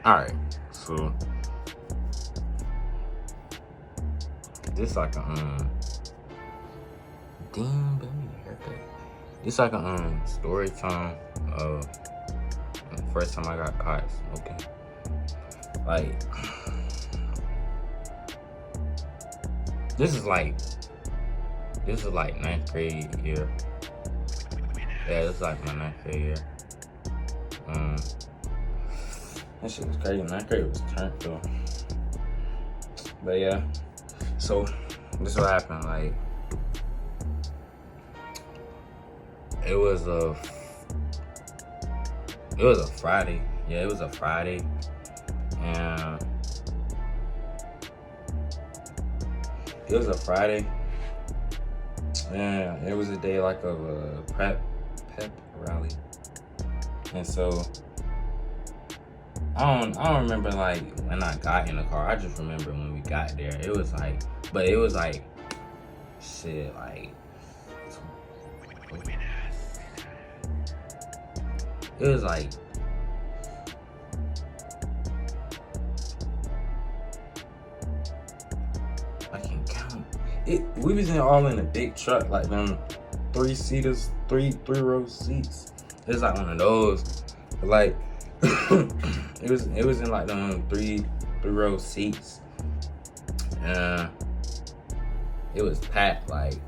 Alright, so this like a damn baby haircut. This like a story time of the first time I got caught smoking. Like this is like ninth grade year. Yeah, this is like my ninth grade year. That shit was crazy. Ninth grade was turned though. But yeah, so this is what happened. Like it was a Friday. Yeah, it was a Friday, and and it was a day like of a pep rally, and so I don't remember like when I got in the car. I just remember when we got there. It was like shit, like it was like I can't count. We was all in a big truck, like them 3-seaters, three row seats. It was like one of those, like it was in like them three row seats. It was packed, like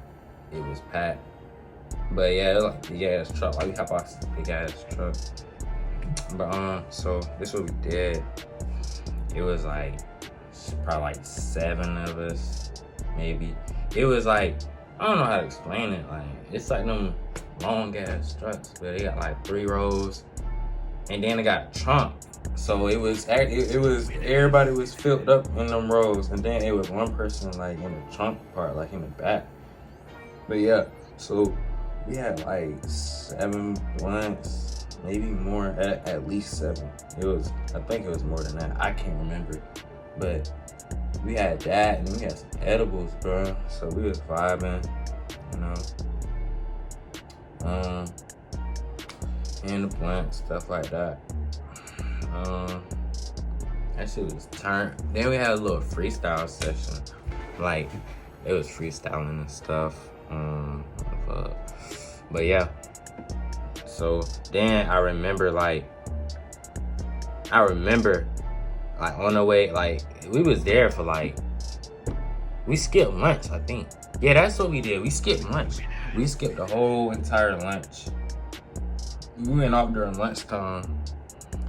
it was packed. But yeah, it was like a big ass truck. Like we hop off this big ass truck. But so this is what we did. It was like probably like 7 of us, maybe. It was like, I don't know how to explain it. Like it's like them long ass trucks, but they got like 3 rows, and then they got a trunk. So it was everybody was filled up in them rows, and then it was one person like in the trunk part, like in the back. But yeah, so we had like 7 blunts, maybe more, at least 7. I think it was more than that. I can't remember. But we had that, and we had some edibles, bro. So we was vibing, you know. And the blunt, stuff like that. That shit was turned. Then we had a little freestyle session. Like, it was freestyling and stuff. But yeah. So then I remember on the way, like we was there for like, we skipped lunch, I think. Yeah, that's what we did. We skipped lunch. We skipped the whole entire lunch. We went off during lunchtime.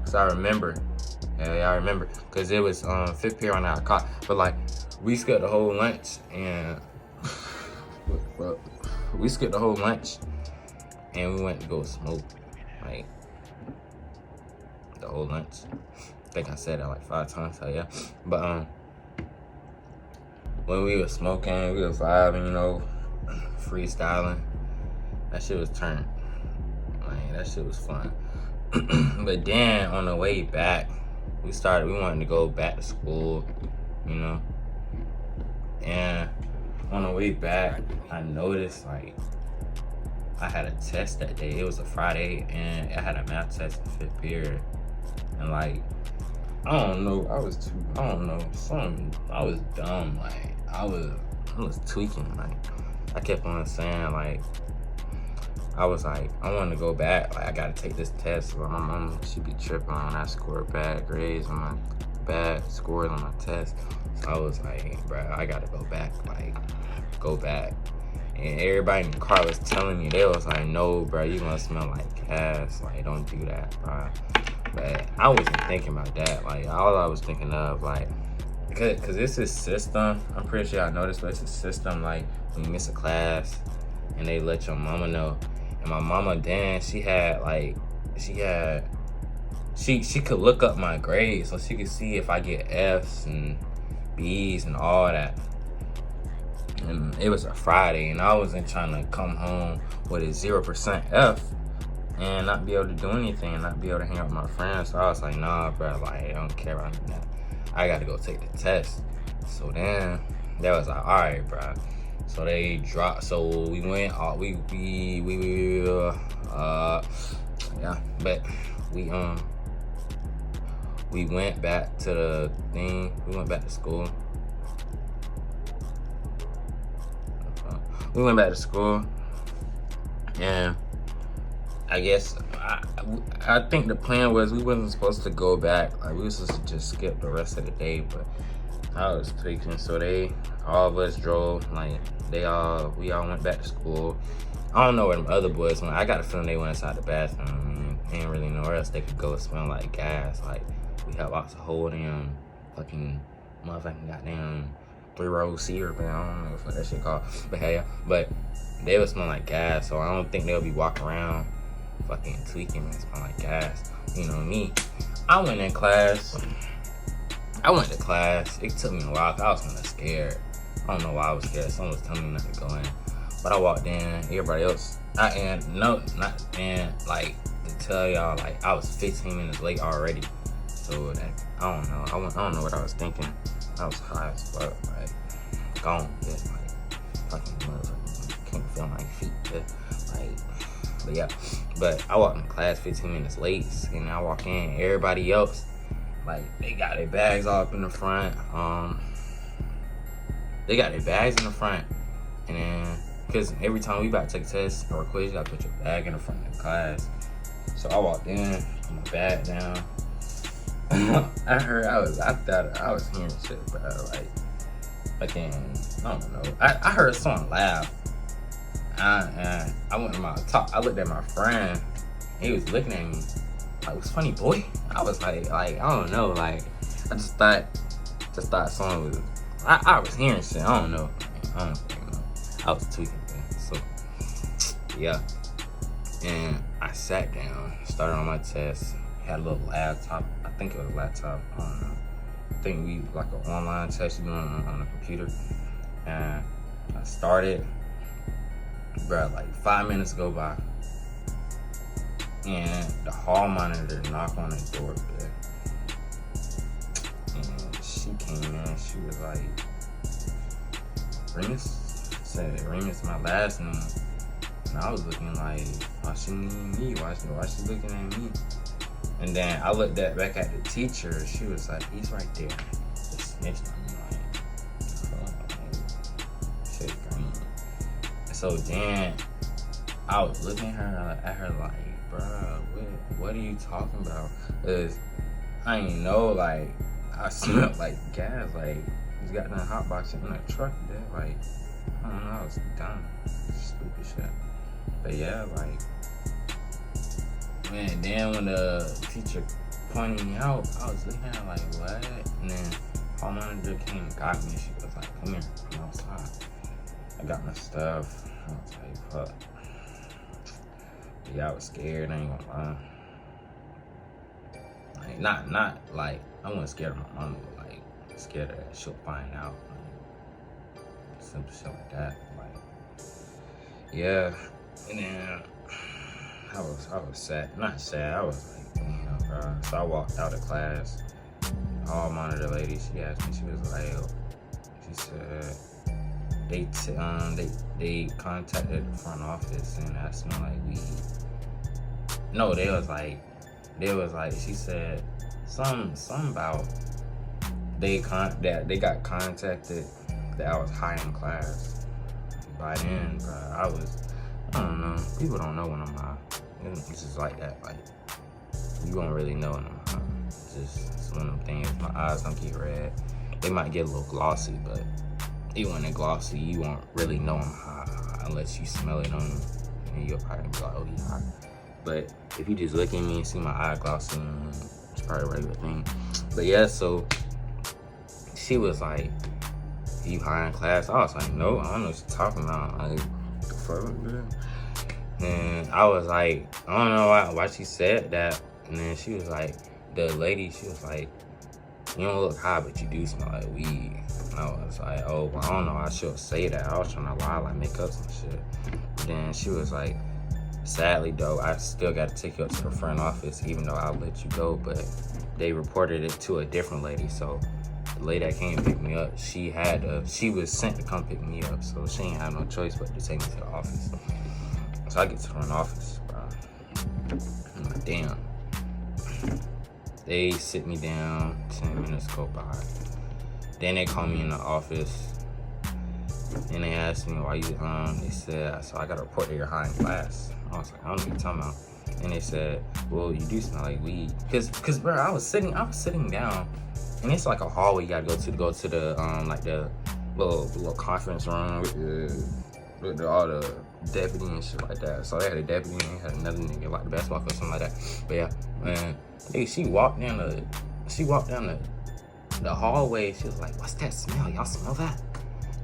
Cause I remember. Yeah, I remember. Cause it was 5th period on our clock. But like, we skipped the whole lunch and we went to go smoke. Like the whole lunch. I think I said that like 5 times, so yeah. But when we was smoking, we was vibing, you know, freestyling. That shit was turned. Like that shit was fun. But then on the way back, we wanted to go back to school, you know. And on the way back, I noticed like I had a test that day. It was a Friday, and I had a math test in 5th period. And like, I don't know, I was dumb. Like I was tweaking. Like I kept on saying like, I was like, I wanted to go back. Like I gotta take this test. But my mom, she be tripping when I score bad grades on my bad scores on my test. So I was like, bro, I gotta go back. Like, go back. And everybody in the car was telling me, they was like, no, bro, you gonna smell like gas. Like, don't do that, bro. But I wasn't thinking about that. Like, all I was thinking of, like, cause it's a system. I'm pretty sure I know this, but it's a system. Like, when you miss a class, and they let your mama know. And my mama then, she could look up my grades, so she could see if I get F's and B's and all that. And it was a Friday, and I wasn't trying to come home with a 0% F and not be able to do anything, and not be able to hang out with my friends. So I was like, nah, bro, like, I don't care about that. I gotta go take the test. So then, that was like, all right, bro. So they dropped, so we went, yeah, but we went back to the thing. We went back to school. We went back to school, and I guess I think the plan was we wasn't supposed to go back. Like, we was supposed to just skip the rest of the day, but I was tweaking. So all of us drove. Like, we all went back to school. I don't know where them other boys went. I got a feeling they went inside the bathroom. I mean, they didn't really know where else they could go. It smelled like gas. Like, we had lots of whole damn fucking motherfucking goddamn 3-row sear, but I don't know what that shit called. But hey, but they would smell like gas, so I don't think they'll be walking around fucking tweaking and smell like gas. You know me. I went to class. It took me a while. I was kind of scared. I don't know why I was scared. Someone was telling me not to go in. But I walked in, everybody else, like, to tell y'all, like, I was 15 minutes late already. So, I don't know. I don't know what I was thinking. I was high as fuck, like, gone, just, like, fucking motherfucking, can't feel my feet, but yeah. But I walked in class 15 minutes late, and I walk in, everybody else, like, they got their bags all up in the front, and then, because every time we about to take a test or a quiz, you gotta put your bag in the front of the class. So I walked in, put my bag down. I thought I was hearing shit, bro. Like, fucking, I don't know. I heard someone laugh. I went to my top. I looked at my friend. He was looking at me like, "What's funny, boy?" I was like, I don't know. Like, I just thought someone was. I was hearing shit. I don't know. I don't fucking know. I was tweaking, man. So, yeah. And I sat down, started on my test. Had a little laptop. I think it was a laptop. I don't know. I think we like an online test doing on the computer. And I started. Bro, like 5 minutes go by. And the hall monitor knocked on the door, bro. And she came in. She was like, Remus? Said Remus my last name. And I was looking like, why she need me? Why she looking at me? And then I looked back at the teacher. She was like, he's right there. Just snitched on me, like, shit green. So then I was looking at her like, bruh, what are you talking about? Cause I ain't know, like, I smelled like gas, like, he's got that hot box in that truck there, like, I don't know, I was dumb, stupid shit. But yeah, like, man, then when the teacher pointed me out, I was looking at her like, what? And then hall manager came and got me. She was like, come here, come outside. I got my stuff. I was like, fuck. But yeah, I was scared, I ain't gonna lie. Like, not like, I wasn't scared of my mama, but like, scared that she'll find out. Like, simple shit like that. Like, yeah. And then I was sad. Not sad, I was like, damn, bro. So I walked out of class. Hall monitor lady, she asked me, she was like, she said, they contacted the front office and asked me like weed. No, they was like, she said something about they got contacted that I was high in class. By then, bro, I don't know. People don't know when I'm high. It's just like that. Like, you won't really know when I'm high. It's one of them things. My eyes don't get red. They might get a little glossy, but even when they're glossy, you won't really know I'm high unless you smell it on me. And you'll probably be like, oh, he's high. But if you just look at me and see my eye glossy, it's probably a regular thing. But yeah, so she was like, you high in class? I was like, no, I don't know what you're talking about. Like, the fuck, man? And I was like, I don't know why she said that. And then she was like, the lady, she was like, you don't look high, but you do smell like weed. And I was like, oh, well, I don't know, I should say that. I was trying to lie, like make up some shit. But then she was like, sadly though, I still got to take you up to the front office, even though I'll let you go. But they reported it to a different lady. So the lady that came to pick me up, she was sent to come pick me up. So she ain't had no choice but to take me to the office. So I get to the front office, bro. I'm like, damn. they sit me down, 10 minutes go by. Then they call me in the office. And they asked me why you, they said, so I got a report that you're high in class. I was like, I don't know what you're talking about. And they said, well, you do smell like weed. Cause bro, I was sitting down, and it's like a hallway you gotta go to the, like the little conference room with all the deputy and shit like that. So they had a deputy and had another nigga like the basketball coach, something like that. But yeah, man, she walked down the hallway. She was like, what's that smell? Y'all smell that?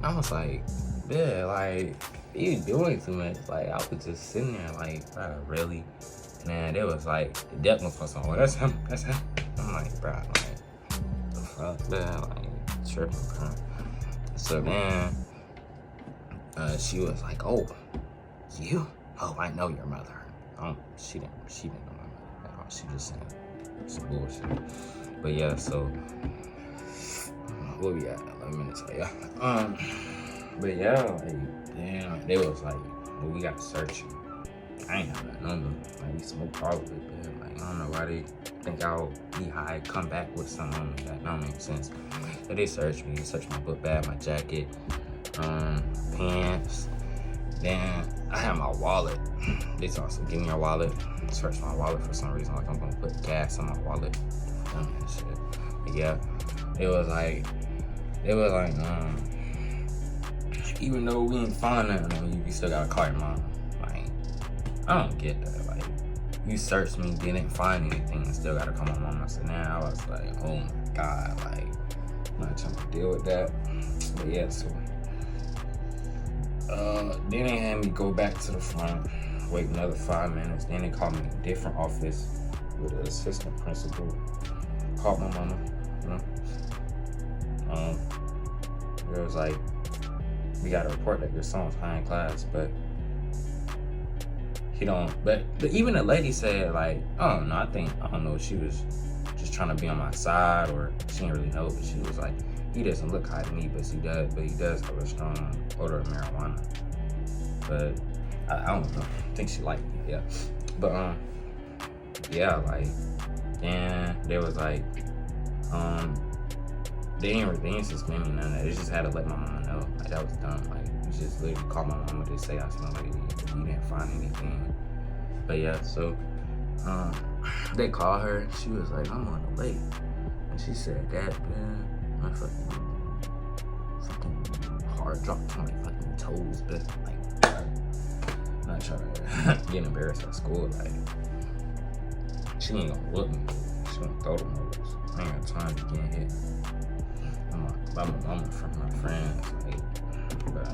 I was like, yeah, like, you doing too much. Like, I was just sitting there like, bro, really? Man, they was like, the depth was on, oh, that's him. I'm like, bro, like, the fuck, man, like, tripping, bro. So then, she was like, oh, you? Oh, I know your mother. She didn't know my mother at all. She just said some bullshit. But yeah, so, where we at? 11 minutes, yeah. But yeah, like, damn, they was like, well, we gotta search you. I ain't have nothing on them. Like, we smoked probably, but like, I don't know why they think I'll be high, come back with something on me. That don't make sense. But they searched me. They searched my book bag, my jacket, pants. Then I had my wallet. They told us, give me your wallet. Searched my wallet for some reason. Like, I'm gonna put gas in my wallet. Dumb and shit. But yeah, it was like, even though we ain't find nothing on you, you still gotta call your mom. Like, I don't get that. Like, you searched me, didn't find anything, and still gotta call my mom. I said, nah, I was like, oh my God, like, I'm not trying to deal with that. But yeah, so, then they had me go back to the front, wait another 5 minutes. Then they called me in a different office with an assistant principal. Called my mama, you know. It was like, we got a report that your son was high in class, but he don't. But even the lady said, like, I don't know. I don't know if she was just trying to be on my side or she didn't really know. But she was like, he doesn't look high to me, but he does have a strong odor of marijuana. But I don't know. I think she liked me, yeah. But yeah, like, and they was like, they didn't suspend me, none of that. They just had to let my mama know. Like, that was dumb. Like, you just literally called my mama to say I smell like weed, but we didn't find anything. But yeah, so they called her. She was like, I'm on the late. And she said, Dad, man, my fucking hard dropped to my fucking toes, but like, I'm not trying to get embarrassed at school. Like, she ain't gonna whoop me. She gonna throw them overs. I ain't got time to get hit. I'm in front of my friends, like, but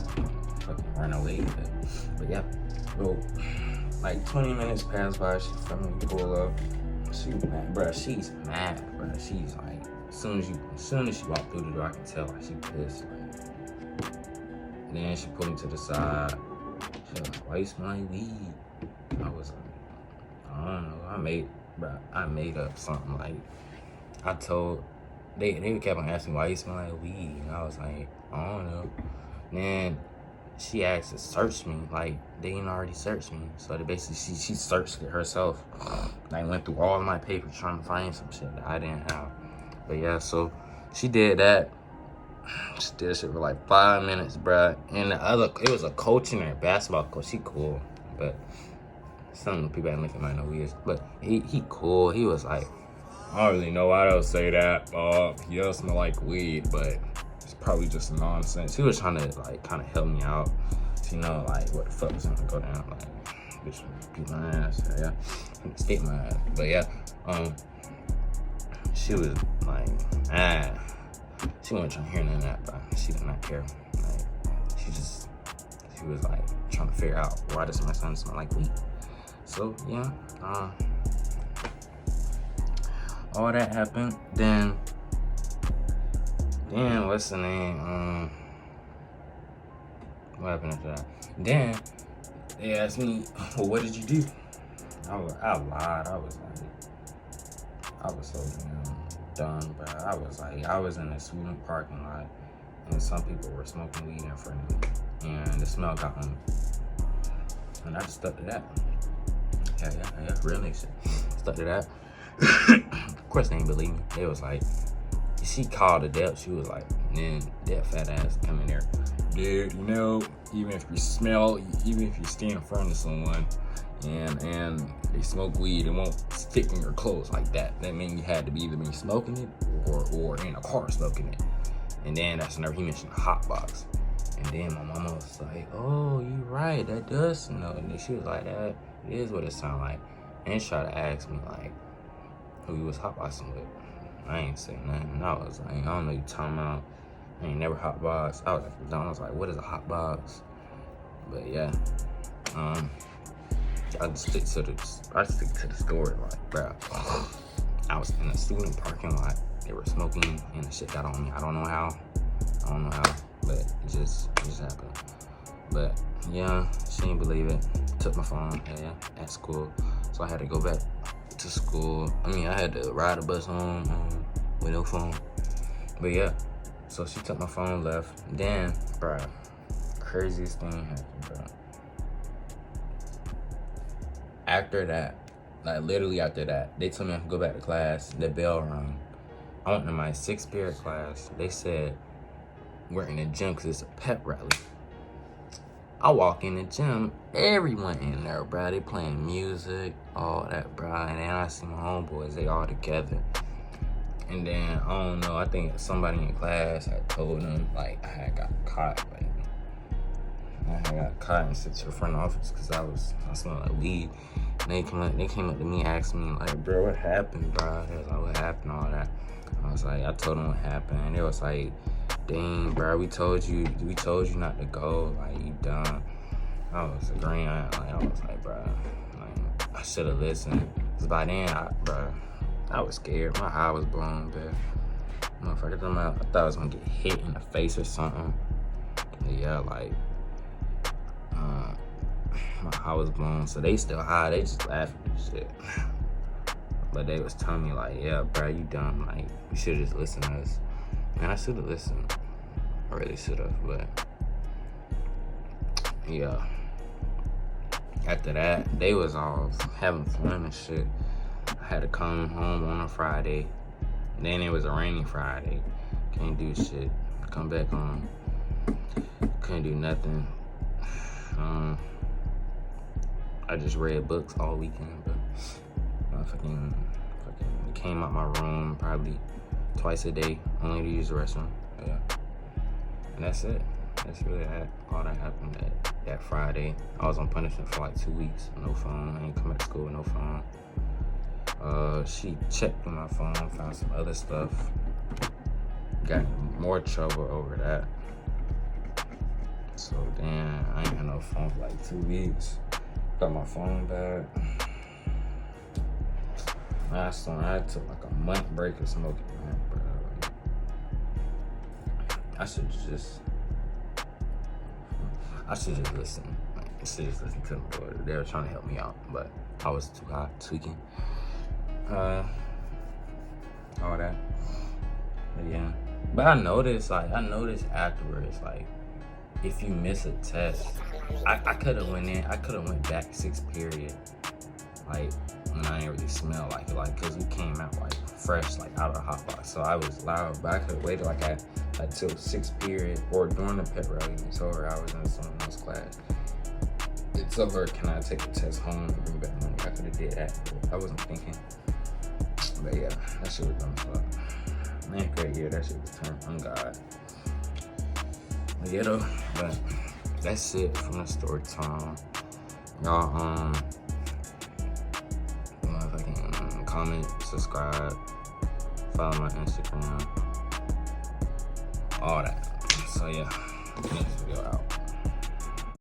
fucking run away. But yeah, so like 20 minutes passed by. She finally pull up. She mad, bro. She's mad, bro. She's like, as soon as she walked through the door, I can tell like she pissed. Like, and then she pulled me to the side. She was like, why you smell like weed? I was like, I don't know. I made up something. Like, I told. They kept on asking why you smell like weed, and I was like, I don't know. And then she asked to search me, like they didn't already search me. So they basically she searched it herself. Like, went through all of my papers trying to find some shit that I didn't have. But yeah, so she did that. She did that shit for like 5 minutes, bruh. And it was a coach in there, basketball coach. He cool, but some people I think might know who he is. But he cool. He was like, I don't really know why they'll say that. He does smell like weed, but it's probably just nonsense. He was trying to like kind of help me out, so, you know, like what the fuck was gonna go down. Like, bitch, beat my ass. Yeah, escape my ass. But yeah, she was like, she wasn't trying to hear none of that, but she did not care. Like, she was like trying to figure out why does my son smell like weed. So yeah, all that happened. Then what's the name? What happened after that? Then they asked me, well, what did you do? I lied. I was so damn dumb, bro. I was in a student parking lot, and some people were smoking weed in front of me, and the smell got on me, and I just stuck to that. Yeah, real nigga shit. Stuck to that. course, they didn't believe me. They was like, she called the depth. She was like, man, that fat ass come in there. Dude, you know, even if you stand in front of someone and they smoke weed, it won't stick in your clothes like that. That means you had to be either be smoking it or in a car smoking it. And then that's whenever he mentioned a hot box. And then my mama was like, oh, you right, that does smell. And then she was like, that is what it sound like. And she tried to ask me like who he was hotboxing with. I ain't say nothing. I was like, I don't know what you talking about. I ain't never hotboxed. I was like, what is a hotbox? But yeah, I just stick to the story. Like, bro, I was in a student parking lot. They were smoking and the shit got on me. I don't know how, but it just happened. But yeah, she didn't believe it. Took my phone at school, so I had to go back to school. I mean, I had to ride a bus home with no phone. But yeah, so she took my phone, left. Then, bro, craziest thing happened, bro. After that, like literally after that, they told me I could go back to class. The bell rang. I went to my 6th period class. They said, we're in the gym because it's a pep rally. I walk in the gym, everyone in there, bro. They playing music, all that, bro. And then I see my homeboys, they all together. And then, I don't know, I think somebody in class had told them, like, I had got caught, like, and sent to the front office because I smelled like weed. And they came up to me, asked me, like, bro, what happened, bro? They was like, what happened, all that. I was like, I told them what happened. And they was like, dang, bro, we told you not to go, like, you dumb. I was agreeing, I was like, bro, like, I should have listened. Cause by then, I was scared. My eye was blown, bro. Motherfucker, I thought I was gonna get hit in the face or something. Yeah, like, my eye was blown, so they still high. They just laughing and shit. But they was telling me like, yeah, bro, you dumb. Like, you should just listen to us. Man, I should have listened. I really should have, but yeah. After that, they was all having fun and shit. I had to come home on a Friday. Then it was a rainy Friday. Can't do shit. Come back home. Couldn't do nothing. I just read books all weekend, but I fucking came out my room probably twice a day, only to use the restroom. Yeah. And that's it. That's really all that happened that Friday. I was on punishment for like 2 weeks, no phone. I ain't come back to school with no phone. She checked on my phone, found some other stuff. Got in more trouble over that. So then I ain't had no phone for like 2 weeks. Got my phone back. Last one, I took like a month break of smoking, man, bro. I should just listen. Like, I should just listen to them, bro. They were trying to help me out, but I was too high, tweaking. All that. But yeah. But I noticed afterwards, like, if you miss a test, I could have went back 6th period, like, when I didn't really smell like it, like, cause we came out like fresh, like out of the hot box. So I was loud, but I could have waited like till 6th period or during the pep rally and told her I was in someone else's class. It told her, can I take the test home and bring back money? I could have did that, but I wasn't thinking. But yeah, that shit was dumb as fuck. Man, great year, that shit was turned on God. But yeah though, but that's it from the story time. Y'all, comment, subscribe, follow my Instagram, all that. So yeah, next video out.